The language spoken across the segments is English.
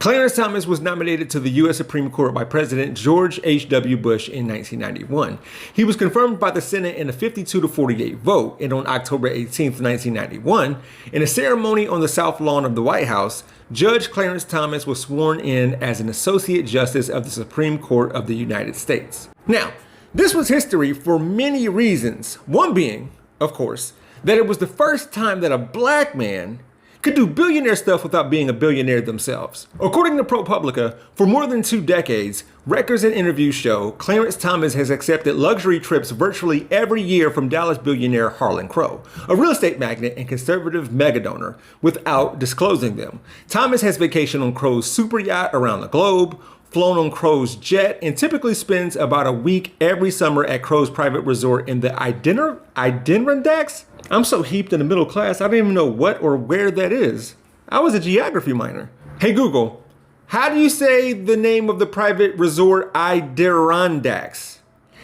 Clarence Thomas was nominated to the U.S. Supreme Court by President George H.W. Bush in 1991. He was confirmed by the Senate in a 52-48 vote, and on October 18, 1991, in a ceremony on the South Lawn of the White House, Judge Clarence Thomas was sworn in as an Associate Justice of the Supreme Court of the United States. Now, this was history for many reasons, one being, of course, that it was the first time that a black man could do billionaire stuff without being a billionaire themselves. According to ProPublica, for more than 2 decades, records and interviews show Clarence Thomas has accepted luxury trips virtually every year from Dallas billionaire Harlan Crow, a real estate magnate and conservative megadonor, without disclosing them. Thomas has vacationed on Crow's super yacht around the globe, flown on Crow's jet, and typically spends about a week every summer at Crow's private resort in the Adirondacks. I'm so heaped in the middle class, I don't even know what or where that is. I was a geography minor. Hey Google, how do you say the name of the private resort Adirondacks?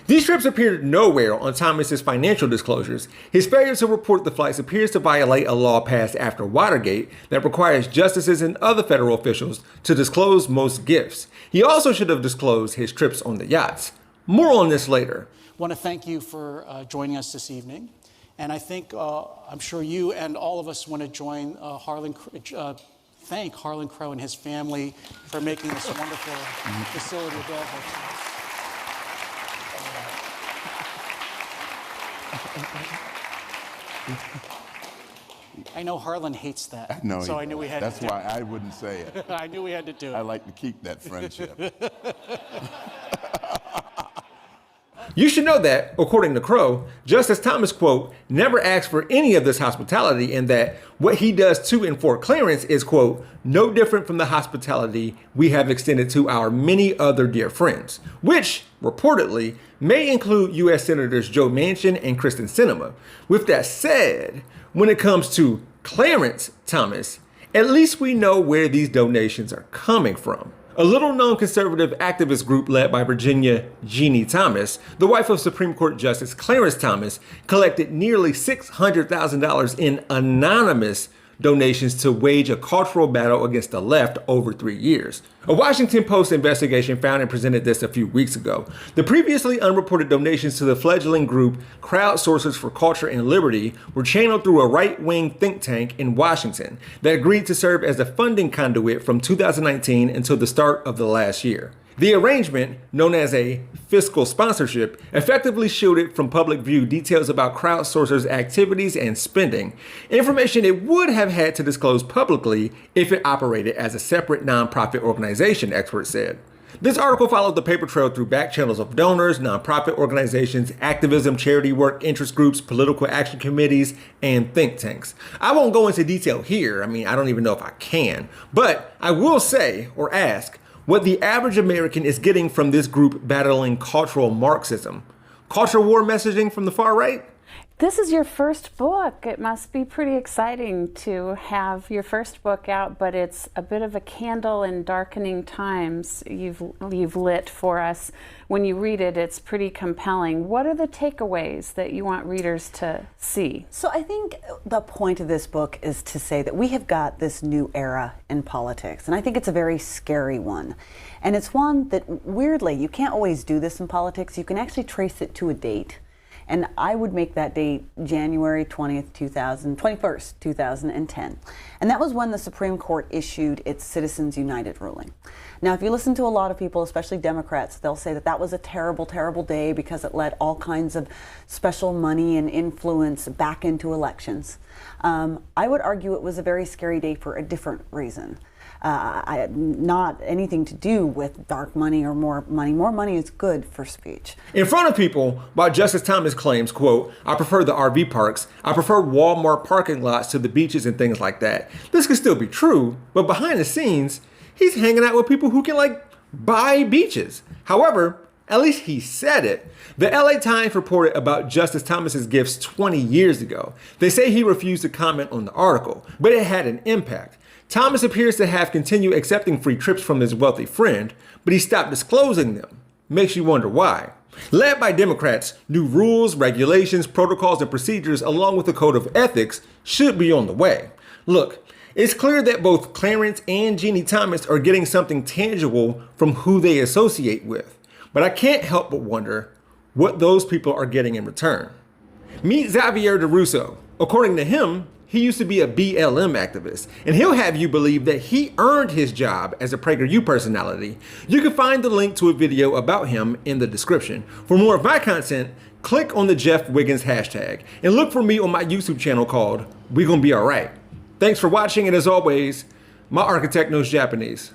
These trips appeared nowhere on Thomas's financial disclosures. His failure to report the flights appears to violate a law passed after Watergate that requires justices and other federal officials to disclose most gifts. He also should have disclosed his trips on the yachts. More on this later. I want to thank you for joining us this evening. And I think, I'm sure you and all of us want to join thank Harlan Crow and his family for making this wonderful facility available to us. I know Harlan hates that. No, so I knew we had that's to do why I wouldn't say it. I knew we had to do it. I like to keep that friendship. You should know that, according to Crow, Justice Thomas, quote, never asked for any of this hospitality, and that what he does to and for Clarence is, quote, no different from the hospitality we have extended to our many other dear friends, which, reportedly, may include U.S. Senators Joe Manchin and Kristen Sinema. With that said, when it comes to Clarence Thomas, at least we know where these donations are coming from. A little-known conservative activist group led by Virginia Ginni Thomas, the wife of Supreme Court Justice Clarence Thomas, collected nearly $600,000 in anonymous donations to wage a cultural battle against the left over 3 years. A Washington Post investigation found and presented this a few weeks ago. The previously unreported donations to the fledgling group Crowdsourcers for Culture and Liberty were channeled through a right-wing think tank in Washington that agreed to serve as a funding conduit from 2019 until the start of the last year. The arrangement, known as a fiscal sponsorship, effectively shielded from public view details about Crowdsourcers' activities and spending, information it would have had to disclose publicly if it operated as a separate nonprofit organization, experts said. This article followed the paper trail through back channels of donors, nonprofit organizations, activism, charity work, interest groups, political action committees, and think tanks. I won't go into detail here. I don't even know if I can. But I will say, or ask, what the average American is getting from this group battling cultural Marxism. Culture war messaging from the far right? This is your first book. It must be pretty exciting to have your first book out, but it's a bit of a candle in darkening times you've lit for us. When you read it, it's pretty compelling. What are the takeaways that you want readers to see? So I think the point of this book is to say that we have got this new era in politics, and I think it's a very scary one. And it's one that, weirdly, you can't always do this in politics. You can actually trace it to a date. And I would make that date January 21st, 2010. And that was when the Supreme Court issued its Citizens United ruling. Now, if you listen to a lot of people, especially Democrats, they'll say that that was a terrible, terrible day because it let all kinds of special money and influence back into elections. I would argue it was a very scary day for a different reason. Not anything to do with dark money or more money. More money is good for speech. In front of people, while Justice Thomas claims, quote, I prefer the RV parks, I prefer Walmart parking lots to the beaches and things like that. This could still be true, but behind the scenes, he's hanging out with people who can, buy beaches. However, at least he said it. The LA Times reported about Justice Thomas's gifts 20 years ago. They say he refused to comment on the article, but it had an impact. Thomas appears to have continued accepting free trips from his wealthy friend, but he stopped disclosing them. Makes you wonder why. Led by Democrats, new rules, regulations, protocols, and procedures, along with a code of ethics, should be on the way. Look, It's clear that both Clarence and Ginni Thomas are getting something tangible from who they associate with. But I can't help but wonder what those people are getting in return. Meet Xavier DeRusso. According to him, he used to be a BLM activist, and he'll have you believe that he earned his job as a PragerU personality. You can find the link to a video about him in the description. For more of my content, click on the Jeff Wiggins hashtag and look for me on my YouTube channel called We Gonna Be Alright. Thanks for watching, and as always, my architect knows Japanese.